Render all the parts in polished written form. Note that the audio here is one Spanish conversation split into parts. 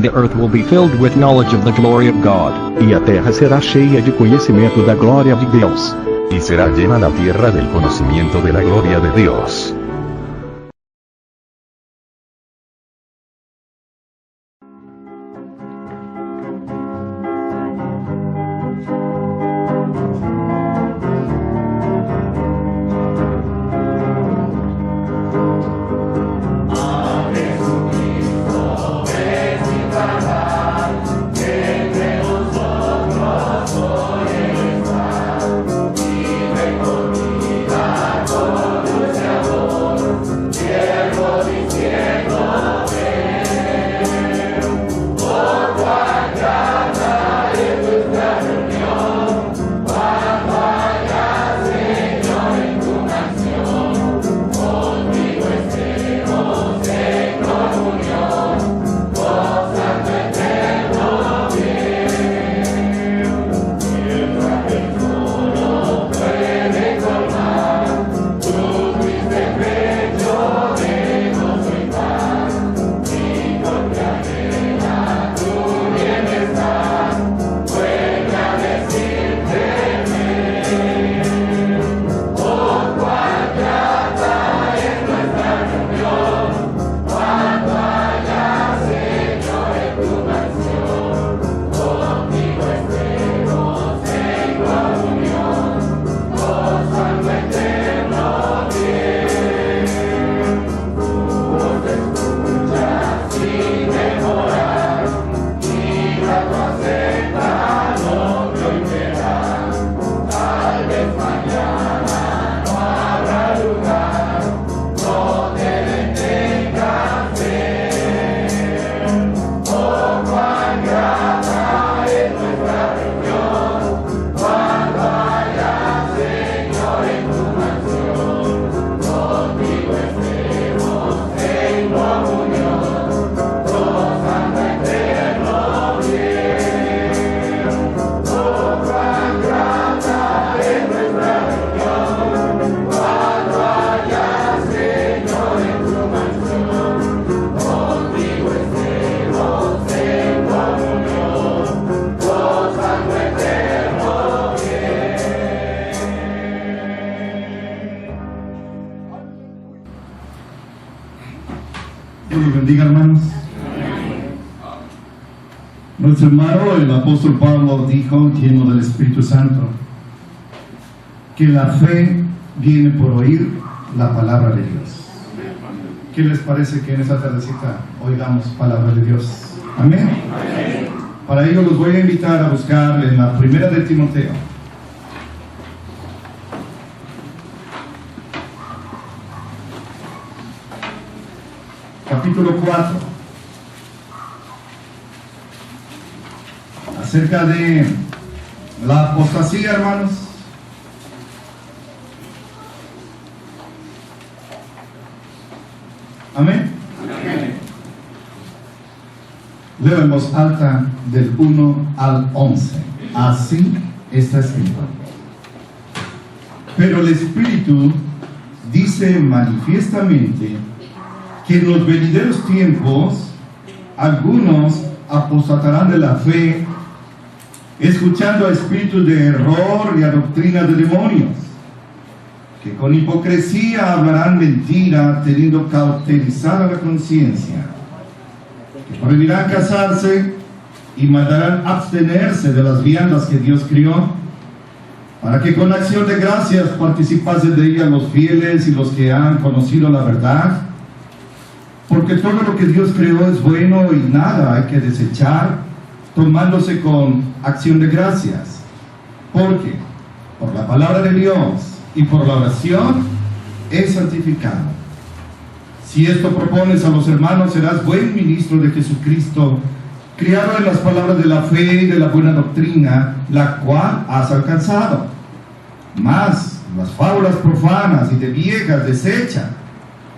the earth will be filled with knowledge of the glory of God. E a terra será cheia de conhecimento da glória de Deus. Y será llena la tierra del conocimiento de la gloria de Dios. Dios los bendiga, hermanos. Nuestro hermano, el apóstol Pablo, dijo, lleno del Espíritu Santo, que la fe viene por oír la palabra de Dios. ¿Qué les parece que en esta tardecita oigamos palabra de Dios? Amén. Para ello los voy a invitar a buscar en la primera de Timoteo. Capítulo 4. Acerca de la apostasía, hermanos. Amén. Leo en voz alta del 1 al 11. Así está escrito. Pero el Espíritu dice manifiestamente que en los venideros tiempos algunos apostatarán de la fe, escuchando a espíritus de error y a doctrina de demonios, que con hipocresía hablarán mentira, teniendo cauterizada la conciencia, que prohibirán casarse y mandarán abstenerse de las viandas que Dios crió, para que con acción de gracias participasen de ella los fieles y los que han conocido la verdad. Porque todo lo que Dios creó es bueno y nada hay que desechar, tomándose con acción de gracias. Porque por la palabra de Dios y por la oración es santificado. Si esto propones a los hermanos, serás buen ministro de Jesucristo, criado en las palabras de la fe y de la buena doctrina, la cual has alcanzado. Mas las fábulas profanas y de viejas desecha,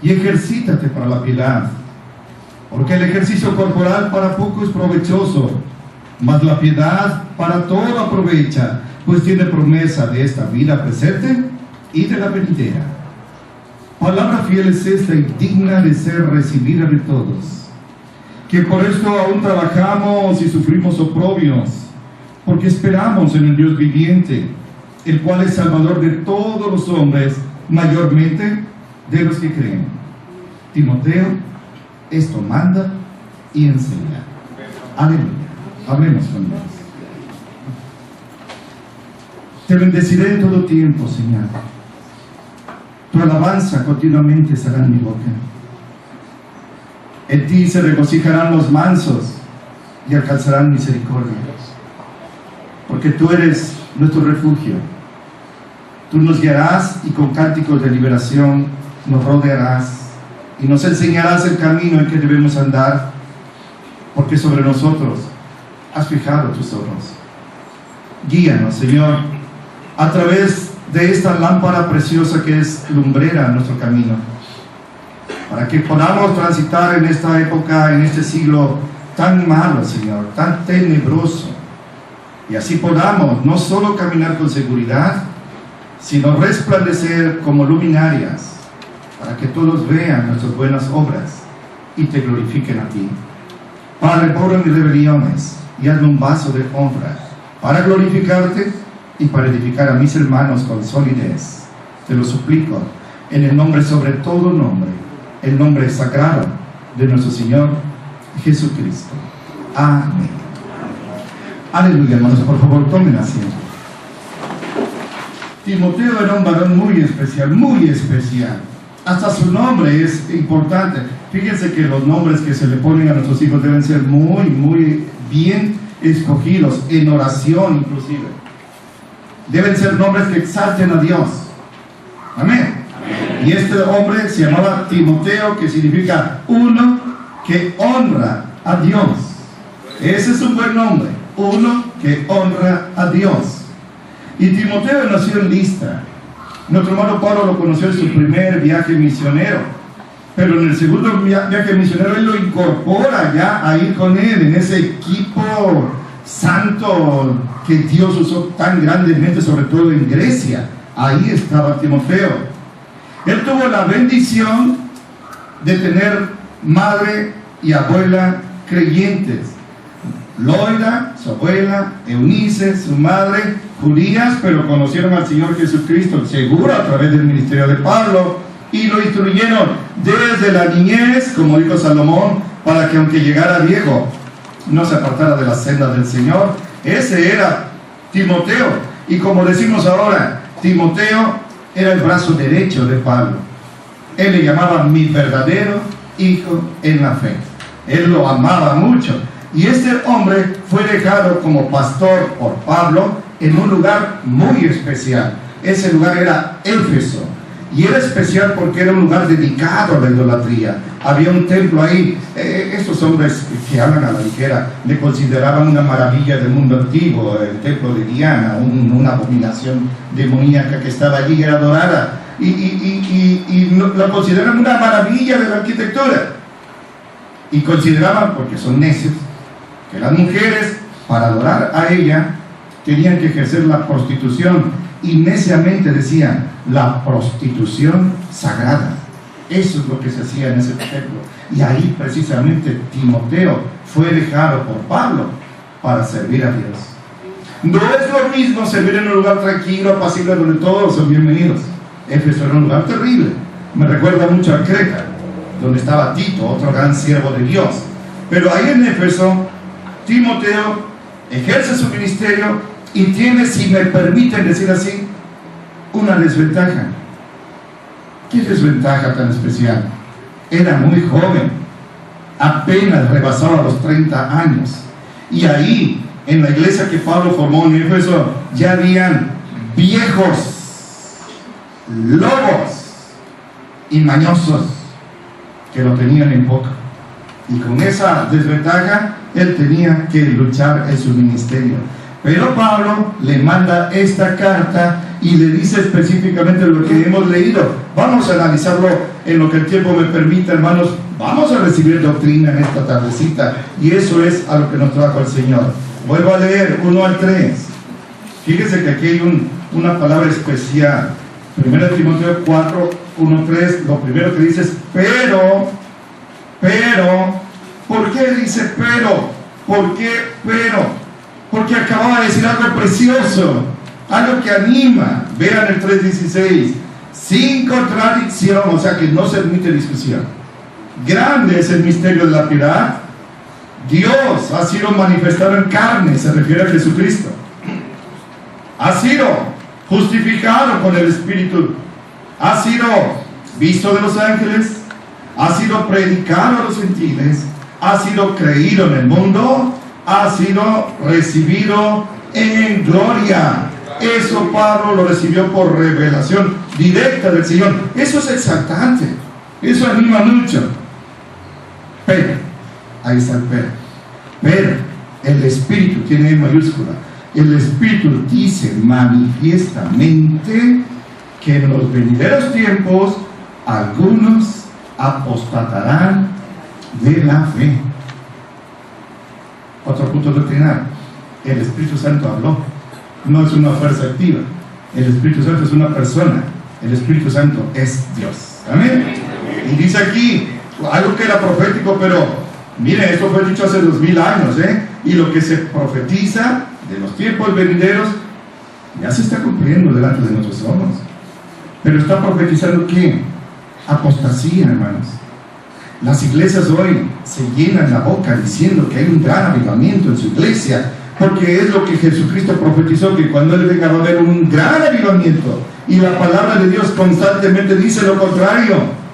y ejercítate para la piedad, porque el ejercicio corporal para poco es provechoso, mas la piedad para todo aprovecha, pues tiene promesa de esta vida presente y de la venidera. Palabra fiel es esta y digna de ser recibida de todos, que que por esto aún trabajamos y sufrimos oprobios, porque esperamos en el Dios viviente, el cual es Salvador de todos los hombres, mayormente de los que creen. Timoteo, esto manda y enseña. Aleluya. Hablemos con Dios. Te bendeciré en todo tiempo, Señor. Tu alabanza continuamente será en mi boca. En ti se regocijarán los mansos y alcanzarán misericordia. Porque tú eres nuestro refugio. Tú nos guiarás y con cánticos de liberación nos rodearás y nos enseñarás el camino en que debemos andar, porque sobre nosotros has fijado tus ojos. Guíanos, Señor, a través de esta lámpara preciosa que es lumbrera en nuestro camino, para que podamos transitar en esta época, en este siglo tan malo, Señor, tan tenebroso, y así podamos no solo caminar con seguridad, sino resplandecer como luminarias, para que todos vean nuestras buenas obras y te glorifiquen a ti. Padre, borra mis rebeliones y hazme un vaso de honra para glorificarte y para edificar a mis hermanos con solidez. Te lo suplico en el nombre sobre todo nombre, el nombre sagrado de nuestro Señor Jesucristo. Amén. Aleluya, hermanos, por favor, tomen asiento. Timoteo era un varón muy especial, muy especial. Hasta su nombre es importante. Fíjense que los nombres que se le ponen a nuestros hijos deben ser muy, muy bien escogidos, en oración inclusive. Deben ser nombres que exalten a Dios. Amén. Y este hombre se llamaba Timoteo, que significa uno que honra a Dios. Ese es un buen nombre, uno que honra a Dios. Y Timoteo nació en Listra. Nuestro hermano Pablo lo conoció en su primer viaje misionero, pero en el segundo viaje misionero él lo incorpora ya a ir con él en ese equipo santo que Dios usó tan grandemente, sobre todo en Grecia. Ahí estaba Timoteo. Él tuvo la bendición de tener madre y abuela creyentes. Loida, su abuela, Eunice, su madre, judías, pero conocieron al Señor Jesucristo, seguro a través del ministerio de Pablo, y lo instruyeron desde la niñez, como dijo Salomón, para que aunque llegara viejo, no se apartara de la senda del Señor. Ese era Timoteo, y como decimos ahora, Timoteo era el brazo derecho de Pablo. Él le llamaba mi verdadero hijo en la fe. Él lo amaba mucho. Y este hombre fue dejado como pastor por Pablo en un lugar muy especial. Ese lugar era Éfeso. Y era especial porque era un lugar dedicado a la idolatría. Había un templo ahí. Estos hombres que hablan a la ligera le consideraban una maravilla del mundo antiguo. El templo de Diana, una abominación demoníaca que estaba allí, era adorada. Y lo consideraban una maravilla de la arquitectura. Y consideraban, porque son necios, que las mujeres, para adorar a ella, tenían que ejercer la prostitución, y neciamente decían, la prostitución sagrada. Eso es lo que se hacía en ese templo. Y ahí precisamente Timoteo fue dejado por Pablo para servir a Dios. No es lo mismo servir en un lugar tranquilo, apacible, donde todos son bienvenidos. Éfeso era un lugar terrible. Me recuerda mucho a Creta, donde estaba Tito, otro gran siervo de Dios. Pero ahí en Éfeso, Timoteo ejerce su ministerio y tiene, si me permiten decir así, una desventaja. ¿Qué desventaja tan especial? Era muy joven, apenas rebasaba los 30 años. Y ahí, en la iglesia que Pablo formó en Éfeso, ya habían viejos, lobos y mañosos que lo tenían en poco. Y con esa desventaja, él tenía que luchar en su ministerio. Pero Pablo le manda esta carta y le dice específicamente lo que hemos leído. Vamos a analizarlo en lo que el tiempo me permita, hermanos. Vamos a recibir doctrina en esta tardecita, y eso es a lo que nos trajo el Señor. Vuelvo a leer 1 al 3. Fíjense que aquí hay una palabra especial. 1 Timoteo 4, 1, 3. Lo primero que dice es pero ¿Por qué dice pero? ¿Por qué pero? Porque acababa de decir algo precioso, algo que anima. Vean el 3:16, sin contradicción, o sea que no se admite discusión. Grande es el misterio de la piedad. Dios ha sido manifestado en carne, se refiere a Jesucristo. Ha sido justificado con el Espíritu. Ha sido visto de los ángeles. Ha sido predicado a los gentiles. Ha sido creído en el mundo. Ha sido recibido en gloria. Eso Pablo lo recibió por revelación directa del Señor. Eso es exaltante. Eso anima mucho. Pero, ahí está el pero el Espíritu tiene E mayúscula. El Espíritu dice manifiestamente que en los venideros tiempos algunos apostatarán de la fe. Otro punto doctrinal. El Espíritu Santo habló. No es una fuerza activa. El Espíritu Santo es una persona. El Espíritu Santo es Dios. Amén. Y dice aquí algo que era profético, pero miren, esto fue dicho hace 2000 años, y lo que se profetiza de los tiempos venideros ya se está cumpliendo delante de nuestros ojos. Pero está profetizando ¿qué? Apostasía, hermanos. Las iglesias hoy se llenan la boca diciendo que hay un gran avivamiento en su iglesia, porque es lo que Jesucristo profetizó, que cuando Él venga va a haber un gran avivamiento, y la palabra de Dios constantemente dice lo contrario.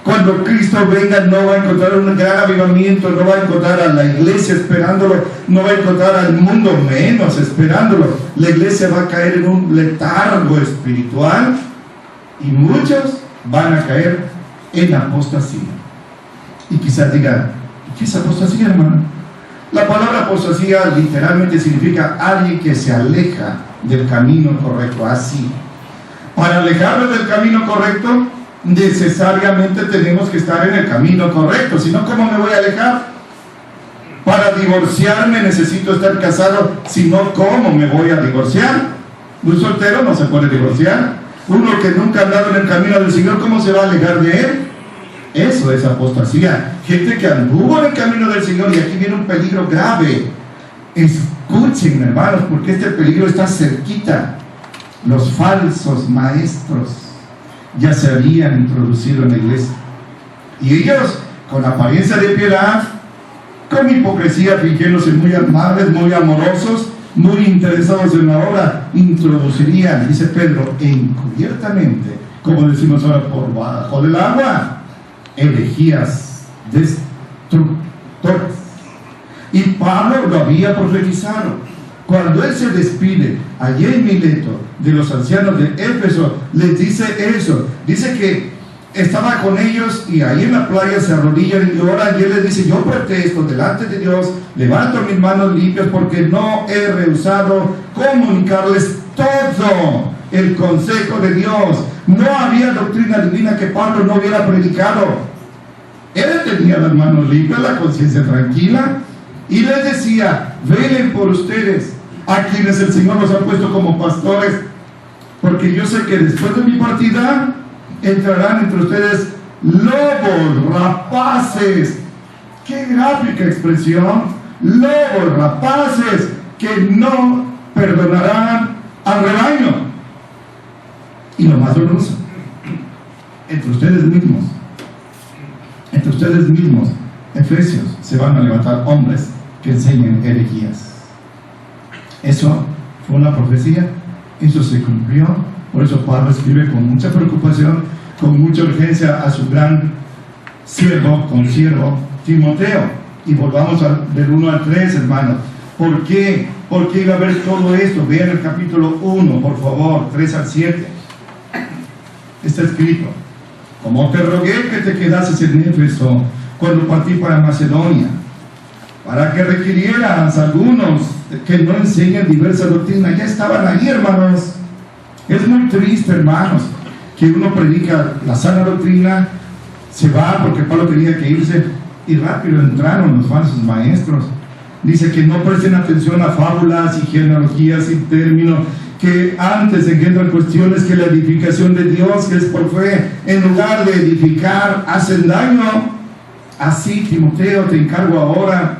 Cuando Cristo venga no va a encontrar un gran avivamiento, no va a encontrar a la iglesia esperándolo, no va a encontrar al mundo menos esperándolo. La iglesia va a caer en un letargo espiritual y muchos van a caer en apostasía. Y quizás digan, ¿qué es apostasía, hermano? La palabra apostasía literalmente significa alguien que se aleja del camino correcto, así. Para alejarnos del camino correcto, necesariamente tenemos que estar en el camino correcto, si no, ¿cómo me voy a alejar? Para divorciarme necesito estar casado, si no, ¿cómo me voy a divorciar? Un soltero no se puede divorciar. Uno que nunca ha andado en el camino del Señor, ¿cómo se va a alejar de Él? Eso es apostasía. Gente que anduvo en el camino del Señor, y aquí viene un peligro grave. Escuchen, hermanos, porque este peligro está cerquita. Los falsos maestros ya se habían introducido en la iglesia, y ellos, con apariencia de piedad, con hipocresía, fingiéndose muy amables, muy amorosos, muy interesados en la obra, introducirían, dice Pedro, encubiertamente, como decimos ahora, por bajo del agua, herejías destructoras. Y Pablo lo había profetizado. Cuando él se despide allí en Mileto de los ancianos de Éfeso, les dice eso. Dice que estaba con ellos y ahí en la playa se arrodillan y lloran, y él les dice: yo protesto delante de Dios, levanto mis manos limpias porque no he rehusado comunicarles todo el consejo de Dios. No había doctrina divina que Pablo no hubiera predicado. Él tenía las manos limpias, la conciencia tranquila, y les decía: velen por ustedes, a quienes el Señor los ha puesto como pastores, porque yo sé que después de mi partida entrarán entre ustedes lobos rapaces. ¡Qué gráfica expresión! Lobos rapaces que no perdonarán al rebaño. Y lo más doloroso, entre ustedes mismos, Efesios, se van a levantar hombres que enseñen herejías. Eso fue una profecía, eso se cumplió. Por eso Pablo escribe con mucha preocupación, con mucha urgencia a su gran consiervo Timoteo. Y volvamos del 1 al 3, hermanos. ¿Por qué? ¿Por qué iba a haber todo esto? Vean el capítulo 1, por favor, 3 al 7. Está escrito: como te rogué que te quedases en Éfeso cuando partí para Macedonia, para que requirieras algunos que no enseñan diversa doctrina. Ya estaban ahí, hermanos. Es muy triste, hermanos, que uno predica la sana doctrina, se va porque Pablo tenía que irse, y rápido entraron los falsos maestros. Dice que no presten atención a fábulas y genealogías sin término, que antes engendran cuestiones que la edificación de Dios, que es por fe, en lugar de edificar, hacen daño. Así, Timoteo, te encargo ahora,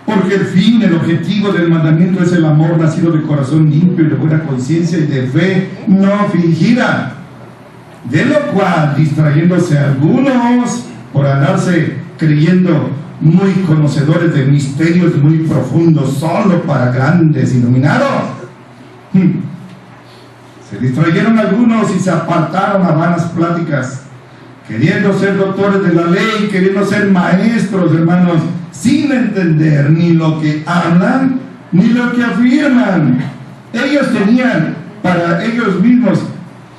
porque el fin, el objetivo del mandamiento es el amor nacido de corazón limpio y de buena conciencia y de fe no fingida, de lo cual, distrayéndose algunos por andarse creyendo muy conocedores de misterios muy profundos, solo para grandes iluminados, se distrayeron algunos y se apartaron a vanas pláticas, queriendo ser doctores de la ley, queriendo ser maestros, hermanos, sin entender ni lo que hablan, ni lo que afirman. Ellos tenían para ellos mismos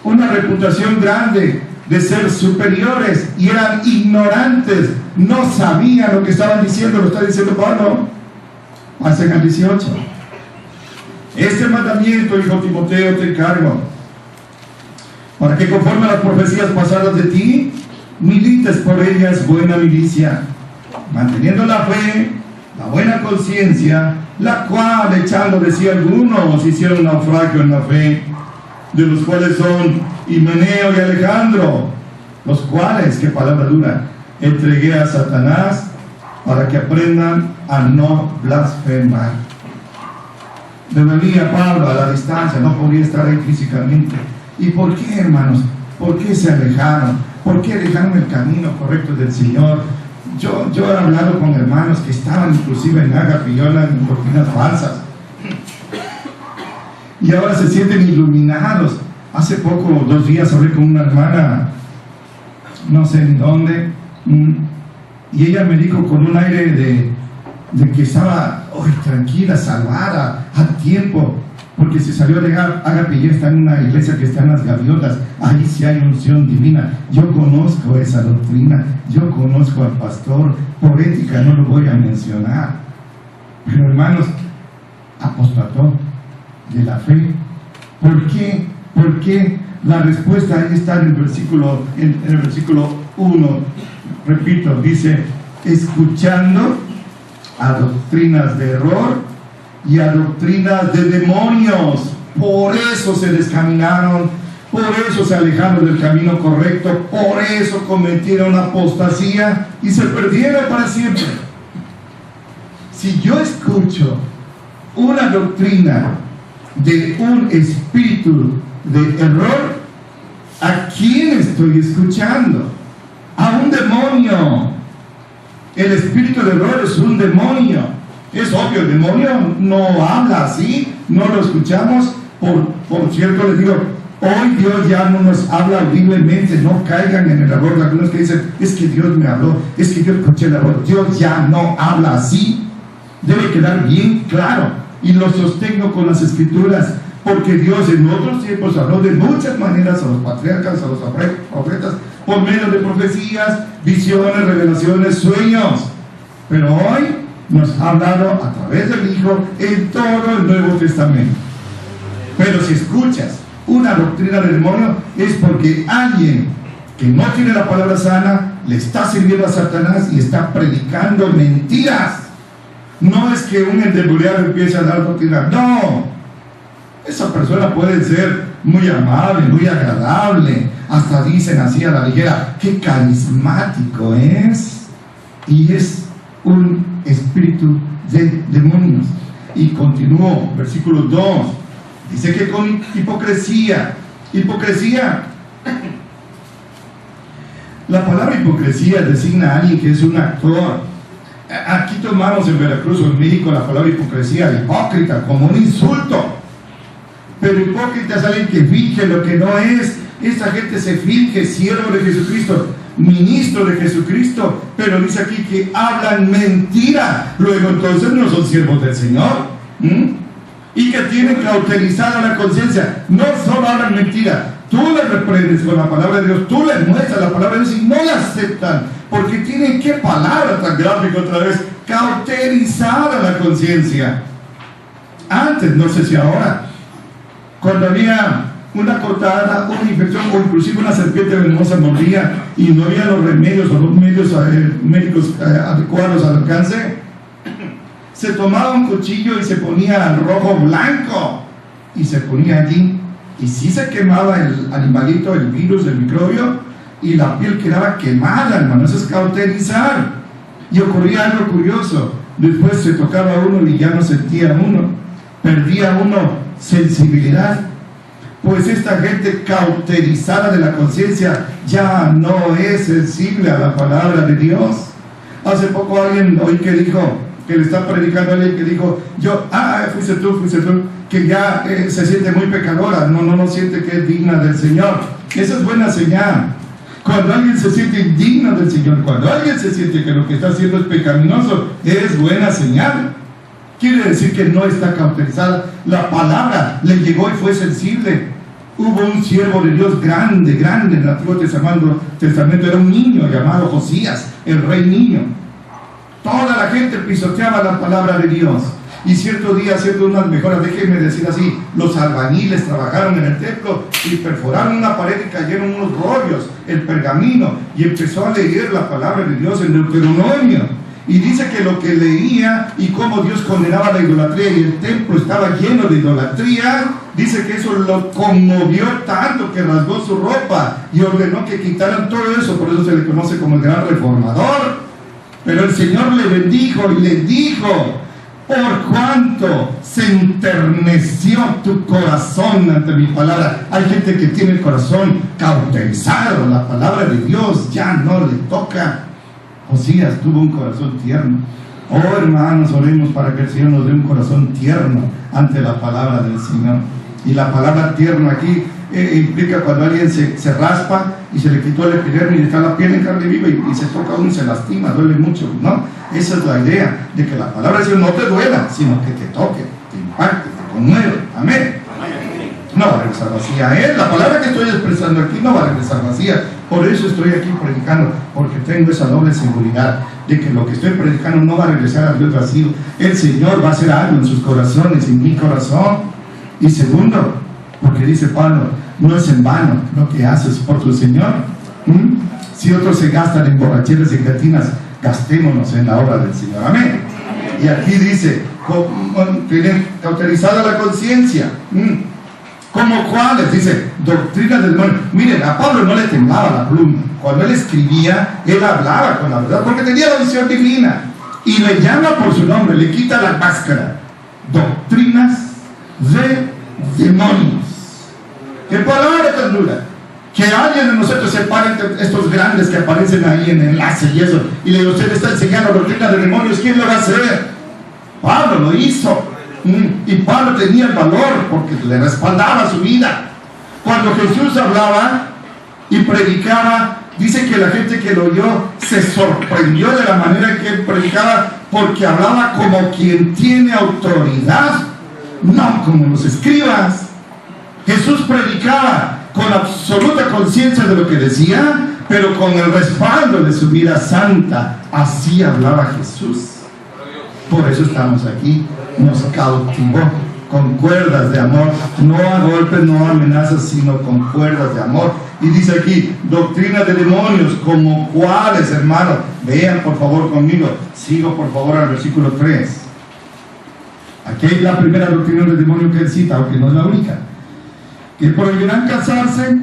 una reputación grande de ser superiores y eran ignorantes, no sabían lo que estaban diciendo. Lo está diciendo Pablo. Pasen al 18. Este mandamiento, hijo Timoteo, te encargo, para que conforme a las profecías pasadas de ti, milites por ellas buena milicia, manteniendo la fe, la buena conciencia, la cual, echando de sí algunos, hicieron naufragio en la fe, de los cuales son Himeneo y Alejandro, los cuales, qué palabra dura, entregué a Satanás para que aprendan a no blasfemar. Me venía Pablo a la distancia, no podía estar ahí físicamente. ¿Y por qué, hermanos? ¿Por qué se alejaron? ¿Por qué dejaron el camino correcto del Señor? Yo he hablado con hermanos que estaban inclusive en Ágape y en doctrinas falsas, y ahora se sienten iluminados. Hace poco, 2 días, hablé con una hermana, no sé en dónde, y ella me dijo con un aire de que estaba tranquila, salvada, a tiempo, porque se salió de Ágape y ya está en una iglesia que está en las gaviotas. Ahí sí hay unción divina. Yo conozco esa doctrina, yo conozco al pastor, por ética no lo voy a mencionar, pero hermanos, apostató de la fe. ¿Por qué? Porque la respuesta ahí está en el versículo 1, repito, dice, escuchando a doctrinas de error y a doctrinas de demonios. Por eso se descaminaron, por eso se alejaron del camino correcto, por eso cometieron apostasía y se perdieron para siempre. Si yo escucho una doctrina de un espíritu de error, ¿a quién estoy escuchando? A un demonio. El espíritu de error es un demonio. Es obvio, el demonio no habla así, no lo escuchamos. Por cierto, les digo, hoy Dios ya no nos habla audiblemente. No caigan en el error de algunos que dicen, es que Dios me habló, es que yo escuché la voz. Dios ya no habla así. Debe quedar bien claro, y lo sostengo con las escrituras, porque Dios en otros tiempos habló de muchas maneras a los patriarcas, a los profetas, por medio de profecías, visiones, revelaciones, sueños. Pero hoy nos ha hablado a través del Hijo en todo el Nuevo Testamento. Pero si escuchas una doctrina del demonio, es porque alguien que no tiene la palabra sana le está sirviendo a Satanás y está predicando mentiras. No es que un endemoniado empiece a dar doctrina, no. Esa persona puede ser muy amable, muy agradable, hasta dicen así a la ligera, qué carismático es, y es un espíritu de demonios. Y continúo, versículo 2, dice que con hipocresía, la palabra hipocresía designa a alguien que es un actor. Aquí tomamos en Veracruz o en México la palabra hipocresía, hipócrita, como un insulto. Pero hipócrita es alguien que finge lo que no es. Esta gente se finge siervo de Jesucristo, ministro de Jesucristo, pero dice aquí que hablan mentira. Luego entonces no son siervos del Señor. Y que tienen cauterizada la conciencia. No solo hablan mentira, tú les reprendes con la palabra de Dios, tú les muestras la palabra de Dios y no la aceptan, porque tienen, qué palabra tan gráfica otra vez, cauterizada la conciencia. Antes, no sé si ahora, cuando había una cortada, una infección o inclusive una serpiente venenosa mordía y no había los remedios o los medios médicos adecuados al alcance, se tomaba un cuchillo y se ponía al rojo blanco y se ponía allí, y sí se quemaba el animalito, el virus, el microbio, y la piel quedaba quemada, hermano. Eso es cauterizar. Y ocurría algo curioso. Después se tocaba uno y ya no sentía uno. Perdía uno sensibilidad. Pues esta gente cauterizada de la conciencia ya no es sensible a la palabra de Dios. Hace poco alguien oí que dijo, que le está predicando a alguien que dijo, fuiste tú, que ya se siente muy pecadora, no siente que es digna del Señor. Esa es buena señal. Cuando alguien se siente indigno del Señor, cuando alguien se siente que lo que está haciendo es pecaminoso, es buena señal. Quiere decir que no está cauterizada. La palabra le llegó y fue sensible. Hubo un siervo de Dios grande en el Antiguo Testamento, era un niño llamado Josías, el rey niño. Toda la gente pisoteaba la palabra de Dios. Y cierto día, haciendo unas mejoras, déjenme decir así, los albañiles trabajaron en el templo y perforaron una pared y cayeron unos rollos, el pergamino, y empezó a leer la palabra de Dios en Deuteronomio. Y dice que lo que leía y cómo Dios condenaba la idolatría y el templo estaba lleno de idolatría, dice que eso lo conmovió tanto que rasgó su ropa y ordenó que quitaran todo eso. Por eso se le conoce como el gran reformador. Pero el Señor le bendijo y le dijo: por cuanto se enterneció tu corazón ante mi palabra. Hay gente que tiene el corazón cauterizado, la palabra de Dios ya no le toca. Josías tuvo un corazón tierno. Oh, hermanos, oremos para que el Señor nos dé un corazón tierno ante la palabra del Señor. Y la palabra tierno aquí implica cuando alguien se raspa y se le quitó el epidermis y está la piel en carne viva y se toca uno y se lastima, duele mucho, ¿no? Esa es la idea, de que la palabra del Señor no te duela, sino que te toque, te impacte, te conmueve. Amén. No va a regresar vacía. La palabra que estoy expresando aquí no va a regresar vacía. Por eso estoy aquí predicando, porque tengo esa doble seguridad de que lo que estoy predicando no va a regresar a Dios vacío. El Señor va a hacer algo en sus corazones, en mi corazón. Y segundo, porque dice Pablo, no es en vano lo que haces por tu Señor. Si otros se gastan en borracheras y catinas, gastémonos en la obra del Señor. Amén. Y aquí dice, tener cauterizada la conciencia. ¿Como cuáles? Dice, doctrina del demonio. Miren, a Pablo no le temblaba la pluma. Cuando él escribía, él hablaba con la verdad, porque tenía la visión divina. Y le llama por su nombre, le quita la máscara. Doctrinas de demonios. ¿Qué palabra tan dura? Que alguien de nosotros se pare entre estos grandes que aparecen ahí en el enlace y eso, y le digo, usted está enseñando doctrina de demonios, ¿quién lo va a hacer? Pablo lo hizo. Y Pablo tenía el valor porque le respaldaba su vida. Cuando Jesús hablaba y predicaba, dice que la gente que lo oyó se sorprendió de la manera en que él predicaba, porque hablaba como quien tiene autoridad, no como los escribas. Jesús predicaba con absoluta conciencia de lo que decía, pero con el respaldo de su vida santa. Así hablaba Jesús. Por eso estamos aquí. Nos cautivó con cuerdas de amor, no a golpes, no a amenazas, sino con cuerdas de amor. Y dice aquí, doctrina de demonios, como cuáles, hermano. Vean por favor conmigo, sigo por favor al versículo 3. Aquí hay la primera doctrina de demonio que él cita, aunque no es la única. Que prohibirán casarse,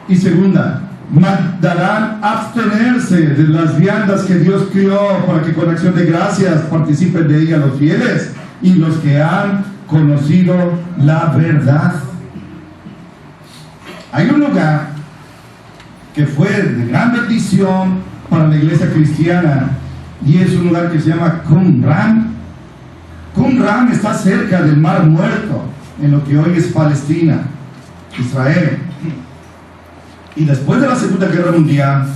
y segunda, mandarán abstenerse de las viandas que Dios crió para que con acción de gracias participen de ella los fieles y los que han conocido la verdad. Hay un lugar que fue de gran bendición para la iglesia cristiana y es un lugar que se llama Qumran. Qumran está cerca del Mar Muerto, en lo que hoy es Palestina, Israel. Y después de la Segunda Guerra Mundial,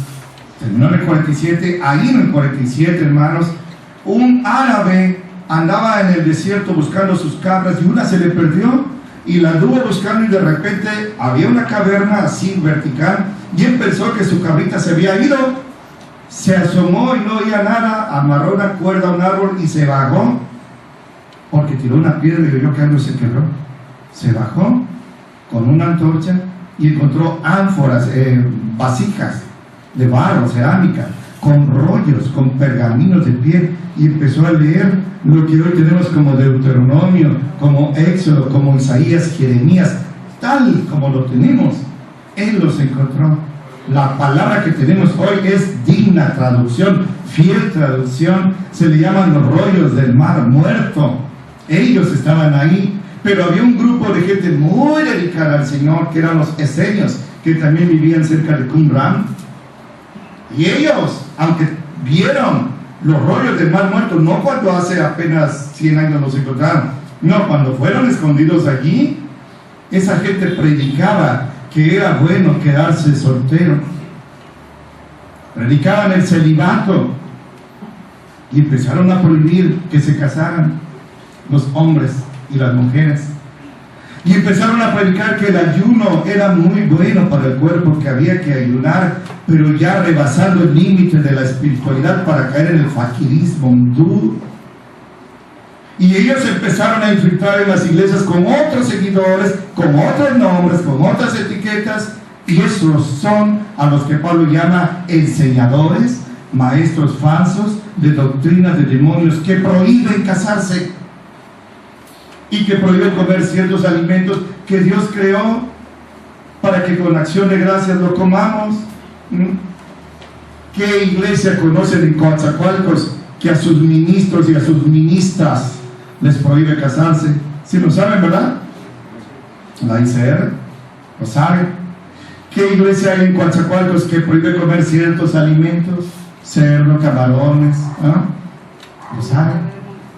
terminó en el 47, ahí en el 47, hermanos, un árabe andaba en el desierto buscando sus cabras y una se le perdió y la anduvo buscando y de repente había una caverna así vertical y él pensó que su cabrita se había ido, se asomó y no oía nada, amarró una cuerda a un árbol y se bajó porque tiró una piedra y oyó que algo se quebró. Se bajó con una antorcha y encontró ánforas, vasijas de barro, cerámica, con rollos, con pergaminos de piel, y empezó a leer lo que hoy tenemos como Deuteronomio, como Éxodo, como Isaías, Jeremías, tal como lo tenemos. Él los encontró La palabra que tenemos hoy es digna traducción, fiel traducción. Se le llaman los rollos del mar muerto. Ellos estaban ahí, pero había un grupo de gente muy dedicada al Señor, que eran los esenios, que también vivían cerca de Qumran. Y ellos, aunque vieron los rollos del mar muerto, no cuando hace apenas 100 años los encontraron, no, cuando fueron escondidos allí, esa gente predicaba que era bueno quedarse soltero. Predicaban el celibato y empezaron a prohibir que se casaran los hombres y las mujeres. Y empezaron a predicar que el ayuno era muy bueno para el cuerpo, que había que ayunar, pero ya rebasando el límite de la espiritualidad para caer en el faquirismo hindú. Y ellos empezaron a infiltrar en las iglesias con otros seguidores, con otros nombres, con otras etiquetas, y esos son a los que Pablo llama enseñadores, maestros falsos de doctrinas de demonios, que prohíben casarse y que prohíben comer ciertos alimentos que Dios creó para que con acción de gracias lo comamos. ¿Qué iglesia conocen en Coatzacoalcos que a sus ministros y a sus ministras les prohíbe casarse? Si lo saben, ¿verdad? La ICR, lo saben. ¿Qué iglesia hay en Coatzacoalcos que prohíbe comer ciertos alimentos? Cerdo, camarones, ¿no? ¿Lo saben?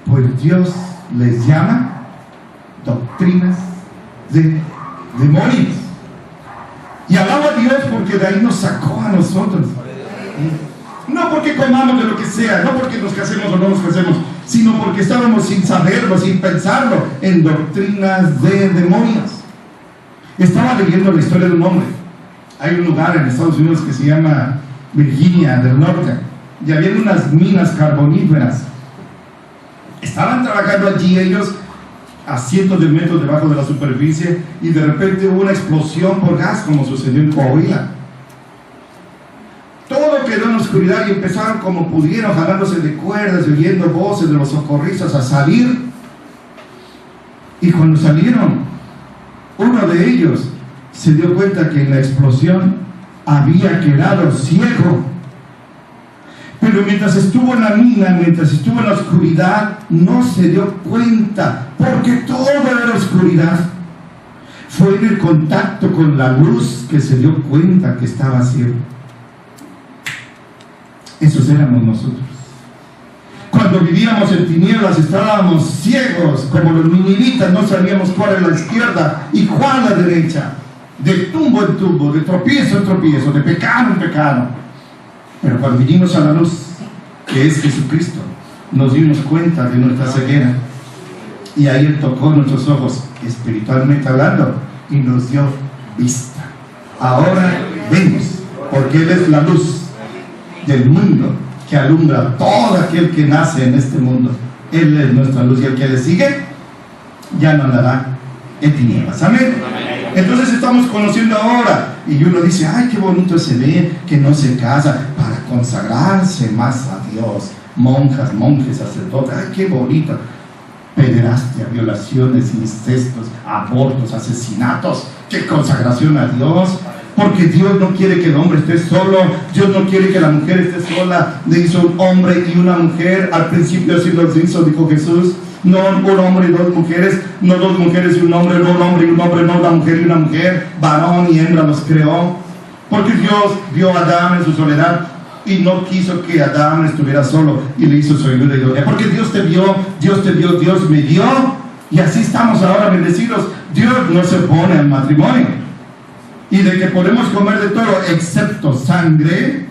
Pues Dios les llama doctrinas de demonios. Y alaba a Dios porque de ahí nos sacó a nosotros. No porque comamos de lo que sea, no porque nos casemos o no nos casemos, sino porque estábamos sin saberlo, sin pensarlo, en doctrinas de demonios. Estaba leyendo la historia de un hombre. Hay un lugar en Estados Unidos que se llama Virginia del Norte, y había unas minas carboníferas. Estaban trabajando allí ellos a cientos de metros debajo de la superficie, y de repente hubo una explosión por gas, como sucedió en Coahuila. Todo quedó en oscuridad y empezaron como pudieron, jalándose de cuerdas y oyendo voces de los socorristas a salir. Y cuando salieron, uno de ellos se dio cuenta que en la explosión había quedado ciego. Pero mientras estuvo en la mina, mientras estuvo en la oscuridad, no se dio cuenta, porque todo era oscuridad. Fue en el contacto con la luz que se dio cuenta que estaba ciego. Esos éramos nosotros. Cuando vivíamos en tinieblas estábamos ciegos, como los ninivitas, no sabíamos cuál era la izquierda y cuál la derecha, de tumbo en tumbo, de tropiezo en tropiezo, de pecado en pecado. Pero cuando vinimos a la luz, que es Jesucristo, nos dimos cuenta de nuestra ceguera, y ahí Él tocó nuestros ojos, espiritualmente hablando, y nos dio vista. Ahora vemos, porque Él es la luz del mundo que alumbra a todo aquel que nace en este mundo. Él es nuestra luz, y el que le sigue ya no andará en tinieblas. Amén. Entonces estamos conociendo ahora, y uno dice: ay, qué bonito se ve que no se casa para consagrarse más a Dios. Monjas, monjes, sacerdotes, ay, qué bonito. Pederastia, violaciones, incestos, abortos, asesinatos. Qué consagración a Dios. Porque Dios no quiere que el hombre esté solo, Dios no quiere que la mujer esté sola. Le hizo un hombre y una mujer, al principio así lo hizo, dijo Jesús. No un hombre y dos mujeres, no dos mujeres y un hombre, no un hombre y un hombre, no la mujer y una mujer, varón y hembra los creó. Porque Dios vio a Adán en su soledad y no quiso que Adán estuviera solo, y le hizo su ayuda y gloria. Porque Dios te vio, Dios te dio, Dios me dio, y así estamos ahora bendecidos. Dios no se opone al matrimonio, y de que podemos comer de todo excepto sangre.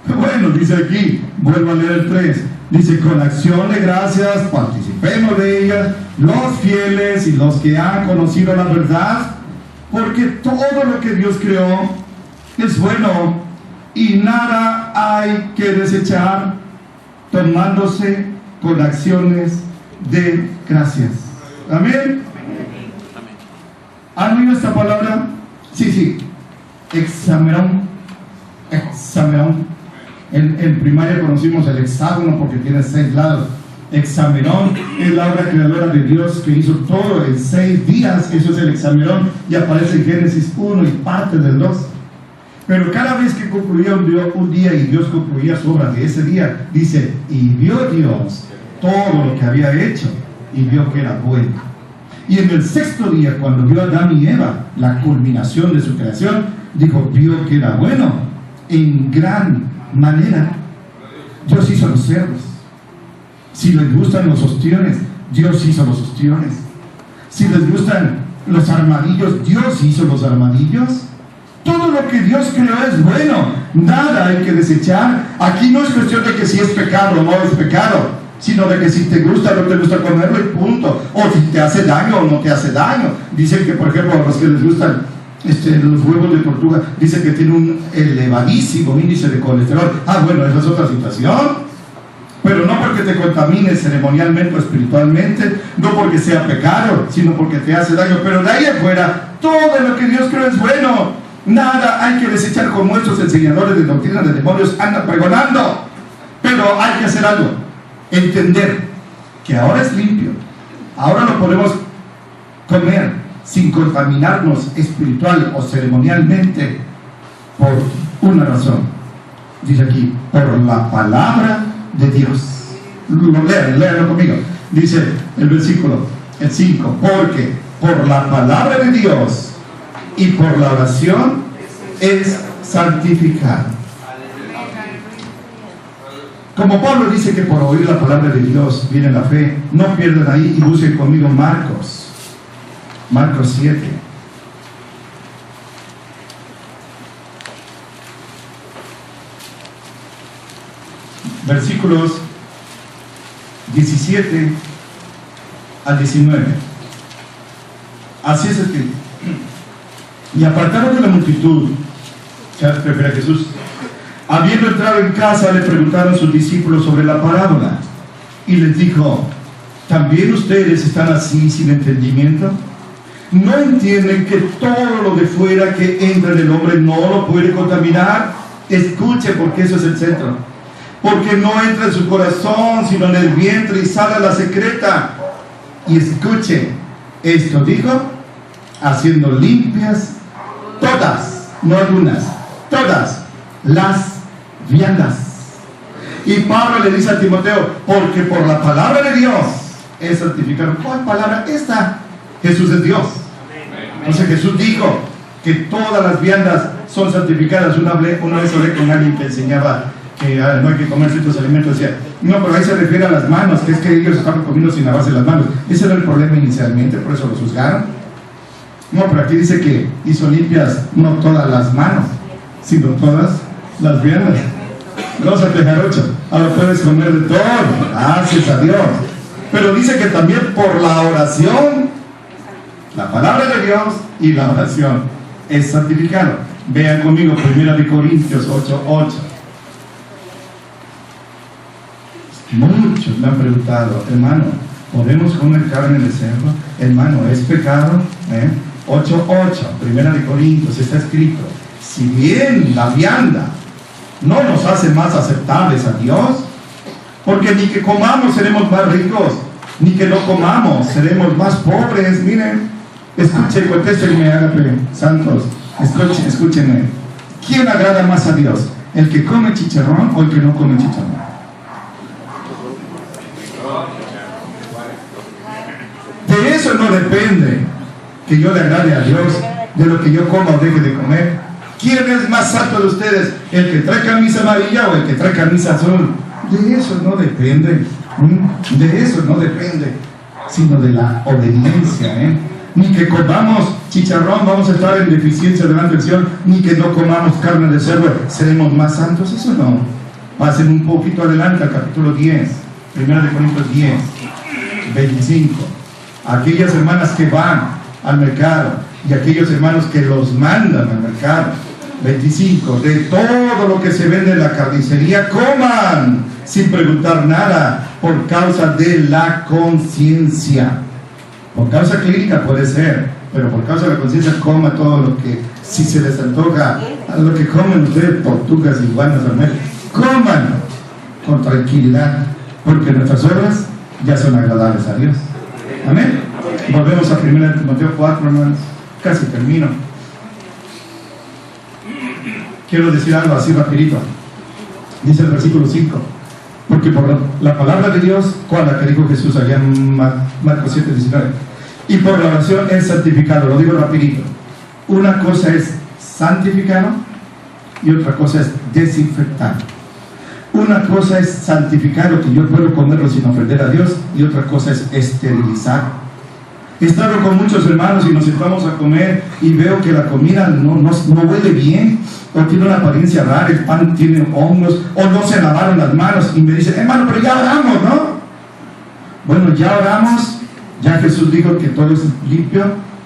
Bueno, dice aquí, vuelvo a leer el 3, dice: con acción de gracias participemos de ellas, los fieles y los que han conocido la verdad, porque todo lo que Dios creó es bueno, y nada hay que desechar, tomándose con acciones de gracias. Amén. ¿Han oído esta palabra? Sí. Hexamerón. En primaria conocimos el hexágono porque tiene 6 lados. Hexamerón es la obra creadora de Dios que hizo todo en 6 días. Eso es el hexamerón, y aparece en Génesis 1 y parte del 2. Pero cada vez que concluía un día y Dios concluía su obra de ese día, dice, y vio Dios todo lo que había hecho y vio que era bueno. Y en el sexto día, cuando vio a Adán y Eva, la culminación de su creación, dijo, vio que era bueno en gran manera. Dios hizo los cerdos. Si les gustan los ostiones, Dios hizo los ostiones. Si les gustan los armadillos, Dios hizo los armadillos. Todo lo que Dios creó es bueno, nada hay que desechar. Aquí no es cuestión de que si es pecado o no es pecado, sino de que si te gusta o no te gusta comerlo y punto, o si te hace daño o no te hace daño. Dicen que, por ejemplo, a los que les gustan los huevos de tortuga, dicen que tiene un elevadísimo índice de colesterol. Bueno, esa es otra situación. Pero no porque te contamines ceremonialmente o espiritualmente, no porque sea pecado, sino porque te hace daño. Pero de ahí afuera, todo lo que Dios creó es bueno. Nada hay que desechar, como estos enseñadores de doctrina de demonios andan pregonando. Pero hay que hacer algo. Entender que ahora es limpio. Ahora lo podemos comer sin contaminarnos espiritual o ceremonialmente por una razón. Dice aquí, por la palabra de Dios. Léanlo conmigo. Dice el versículo, el 5, porque por la palabra de Dios y por la oración es santificado. Como Pablo dice que por oír la palabra de Dios viene la fe, no pierdan ahí y busquen conmigo Marcos 7. Versículos 17 al 19. Así es escrito. Y apartaron de la multitud, ya prefiere a Jesús. Habiendo entrado en casa, le preguntaron sus discípulos sobre la parábola. Y les dijo, ¿también ustedes están así sin entendimiento? ¿No entienden que todo lo de fuera que entra en el hombre no lo puede contaminar? Escuchen, porque eso es el centro. Porque no entra en su corazón, sino en el vientre y sale a la secreta. Y escuchen, esto dijo, haciendo limpias todas, no algunas, todas las viandas. Y Pablo le dice a Timoteo, porque por la palabra de Dios es santificado. ¿Cuál palabra? Esta. Jesús es Dios. Entonces Jesús dijo que todas las viandas son santificadas. Una vez hablé con alguien que enseñaba que no hay que comer ciertos alimentos. Decía, no, pero ahí se refiere a las manos, que es que ellos estaban comiendo sin lavarse las manos. Ese era el problema inicialmente, por eso los juzgaron. No, pero aquí dice que hizo limpias no todas las manos, sino todas las viandas. Gózate, jarocho. Ahora puedes comer de todo. Gracias a Dios. Pero dice que también por la oración, la palabra de Dios y la oración es santificado. Vean conmigo 1 Corintios 8:8. Muchos me han preguntado, hermano, ¿podemos comer carne de cerdo? Hermano, ¿es pecado? 8:8, 1 Corintios, está escrito, si bien la vianda no nos hace más aceptables a Dios, porque ni que comamos seremos más ricos, ni que no comamos seremos más pobres. Miren, escuchen, contéstenme, háganme, santos, escúchenme. ¿Quién agrada más a Dios? ¿El que come chicharrón o el que no come chicharrón? De eso no depende que yo le agrade a Dios, de lo que yo coma o deje de comer. ¿Quién es más santo de ustedes? ¿El que trae camisa amarilla o el que trae camisa azul? De eso no depende. De eso no depende, sino de la obediencia. Ni que comamos chicharrón vamos a estar en deficiencia delante del Señor, ni que no comamos carne de cerdo seremos más santos. Eso no. Pasen un poquito adelante al capítulo 10, 1 Corintios 10, 25. Aquellas hermanas que van al mercado y aquellos hermanos que los mandan al mercado. 25. De todo lo que se vende en la carnicería, coman sin preguntar nada, por causa de la conciencia. Por causa clínica puede ser, pero por causa de la conciencia, coma todo lo que, si se les antoja, a lo que comen ustedes, tortugas, iguanas, coman con tranquilidad, porque nuestras obras ya son agradables a Dios. Amén. Volvemos a 1 Timoteo 4, hermanos. Casi termino. quiero decir algo así rapidito. Dice el versículo 5. Porque por la palabra de Dios, ¿cuál la que dijo Jesús allá en Marcos 7, 19? Y por la oración es santificado. Lo digo rapidito. Una cosa es santificado y otra cosa es desinfectado. Una cosa es santificado, que yo puedo comerlo sin ofender a Dios, y otra cosa es esterilizar. He estado con muchos hermanos y nos sentamos a comer y veo que la comida no huele bien, o tiene una apariencia rara, el pan tiene hongos, o no se lavaron las manos, y me dicen, hermano, pero ya oramos, ¿no? Bueno, ya oramos, ya Jesús dijo que todo es limpio,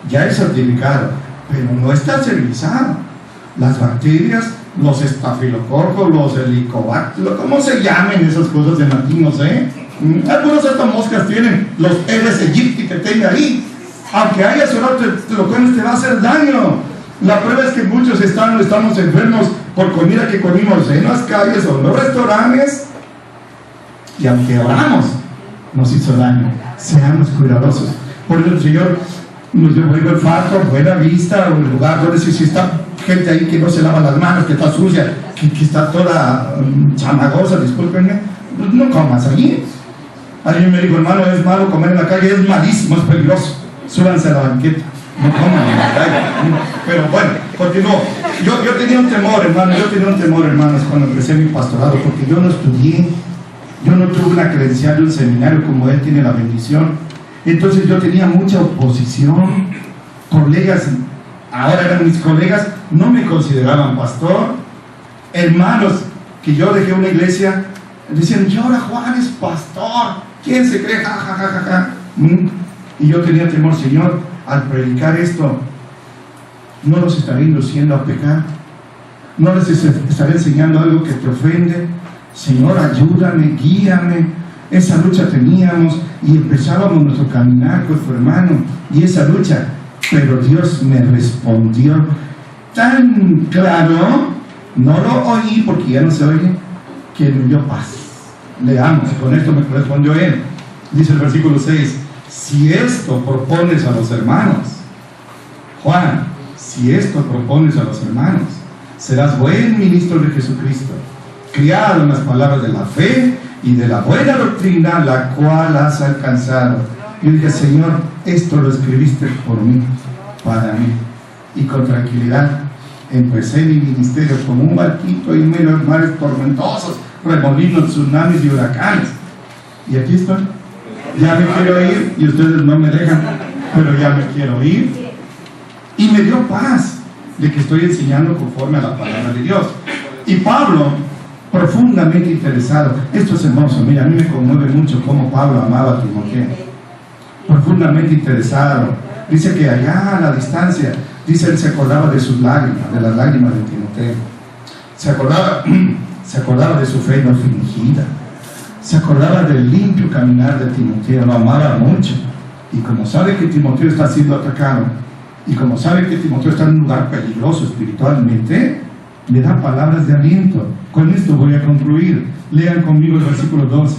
ya es santificado, pero no está esterilizado. Las bacterias, los estafilococcos, los helicobacter, ¿cómo se llaman esas cosas en latín? No sé. Algunas de estas moscas tienen los Aedes aegypti que tenga ahí. Aunque haya sonado, te lo comes, te va a hacer daño. La prueba es que muchos estamos enfermos por comida que comimos en las calles o en los restaurantes. Y aunque oramos, nos hizo daño. Seamos cuidadosos. Por eso el Señor nos dio buen olfato, buena vista, un lugar donde si está gente ahí que no se lava las manos, que está sucia, que está toda chamagosa, discúlpenme, pues no comas allí. Alguien me dijo, hermano, es malo comer en la calle, es malísimo, es peligroso. Súbanse a la banqueta, no coman en la calle. Pero bueno, continúo. Yo tenía un temor, hermanos, cuando empecé mi pastorado, porque yo no estudié, yo no tuve una credencial de un seminario como él tiene la bendición. Entonces yo tenía mucha oposición. Colegas, ahora eran mis colegas, no me consideraban pastor. Hermanos, que yo dejé una iglesia, decían, y ahora Juan es pastor, ¿quién se cree? Ja, ja, ja, ja, ja. Y yo tenía temor, Señor, al predicar esto, no los estaré induciendo a pecar, no les estaré enseñando algo que te ofende. Señor, ayúdame, guíame. Esa lucha teníamos y empezábamos nuestro caminar con tu hermano, y esa lucha, pero Dios me respondió tan claro, no lo oí porque ya no se oye, que me dio paz. Leamos, con esto me respondió él. Dice el versículo 6, si esto propones a los hermanos, Juan, si esto propones a los hermanos, serás buen ministro de Jesucristo, criado en las palabras de la fe y de la buena doctrina, la cual has alcanzado. Yo dije, Señor, esto lo escribiste por mí, para mí, y con tranquilidad empecé mi ministerio como un barquito en medio de mares tormentosos, remolinos, tsunamis y huracanes. Y aquí estoy. Ya me quiero ir y ustedes no me dejan, pero ya me quiero ir. Y me dio paz de que estoy enseñando conforme a la palabra de Dios. Y Pablo, profundamente interesado, esto es hermoso, mira, a mí me conmueve mucho cómo Pablo amaba a Timoteo. Profundamente interesado. Dice que allá a la distancia, dice, él se acordaba de sus lágrimas, de las lágrimas de Timoteo. Se acordaba de su fe no fingida. Se acordaba del limpio caminar de Timoteo, lo amaba mucho. Y como sabe que Timoteo está siendo atacado, y como sabe que Timoteo está en un lugar peligroso espiritualmente, le da palabras de aliento. Con esto voy a concluir. Lean conmigo el versículo 12.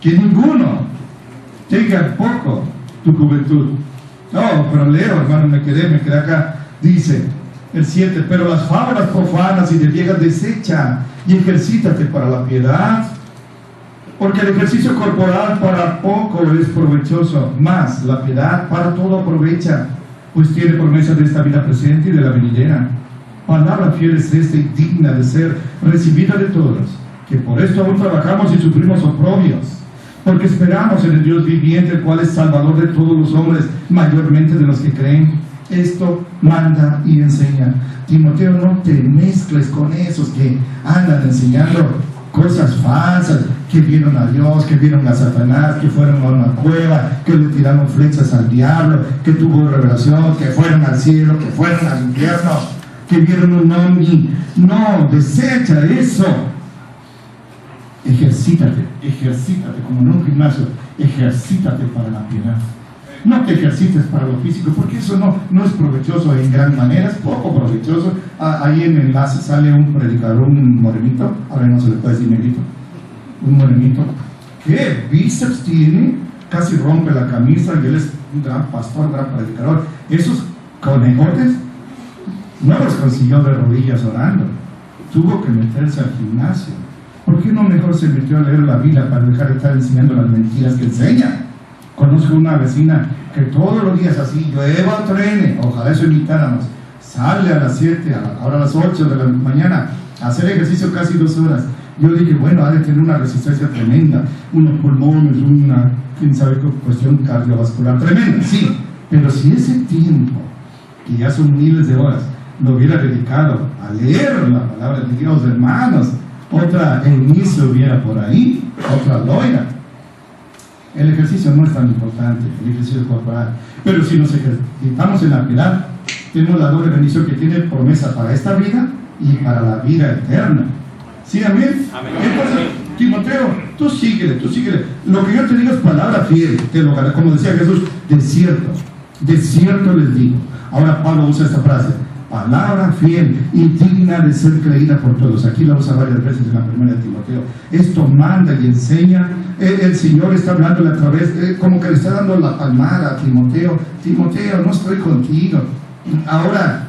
Que ninguno tenga poco tu juventud. No, pero leo, hermano, me quedé acá. Dice el 7, pero las fábulas profanas y de viejas desecha y ejercítate para la piedad, porque el ejercicio corporal para poco es provechoso, mas la piedad para todo aprovecha, pues tiene promesa de esta vida presente y de la venidera. Palabra fiel es esta y digna de ser recibida de todos, que por esto aún trabajamos y sufrimos oprobios, porque esperamos en el Dios viviente, el cual es Salvador de todos los hombres, mayormente de los que creen. Esto manda y enseña. Timoteo, no te mezcles con esos que andan enseñando cosas falsas, que vieron a Dios, que vieron a Satanás, que fueron a una cueva, que le tiraron flechas al diablo, que tuvo revelación, que fueron al cielo, que fueron al infierno, que vieron un ovni. No, desecha eso. Ejercítate como en un gimnasio, ejercítate para la piedad. No te ejercites para lo físico, porque eso no es provechoso en gran manera, es poco provechoso. Ahí en el enlace sale un predicador, un morenito, ahora no se le puede decir negrito, un morenito, que bíceps tiene, casi rompe la camisa, y él es un gran pastor, gran predicador. Esos conejotes no los consiguió de rodillas orando, tuvo que meterse al gimnasio. ¿Por qué no mejor se metió a leer la Biblia para dejar de estar enseñando las mentiras que enseña? Conozco una vecina que todos los días así, llueva o truene, ojalá eso imitáramos, sale a las 7, ahora a las 8 de la mañana, a hacer ejercicio casi 2 horas. Yo dije, bueno, ha de tener una resistencia tremenda, unos pulmones, una, quién sabe qué cuestión cardiovascular tremenda, sí, pero si ese tiempo, que ya son miles de horas, lo hubiera dedicado a leer la palabra de Dios, hermanos, otra Eunice hubiera por ahí, otra Loira. El ejercicio no es tan importante, el ejercicio corporal, pero si nos ejercitamos en la piedad, tenemos la doble bendición que tiene promesa para esta vida y para la vida eterna. ¿Sí, amén? Amén. Entonces, Timoteo, tú síguele. Lo que yo te digo es palabra fiel, como decía Jesús, de cierto les digo. Ahora Pablo usa esta frase, palabra fiel y digna de ser creída por todos. Aquí la usa varias veces en la primera de Timoteo. Esto manda y enseña. El Señor está hablando a través, como que le está dando la palmada a Timoteo. Timoteo, no estoy contigo. Ahora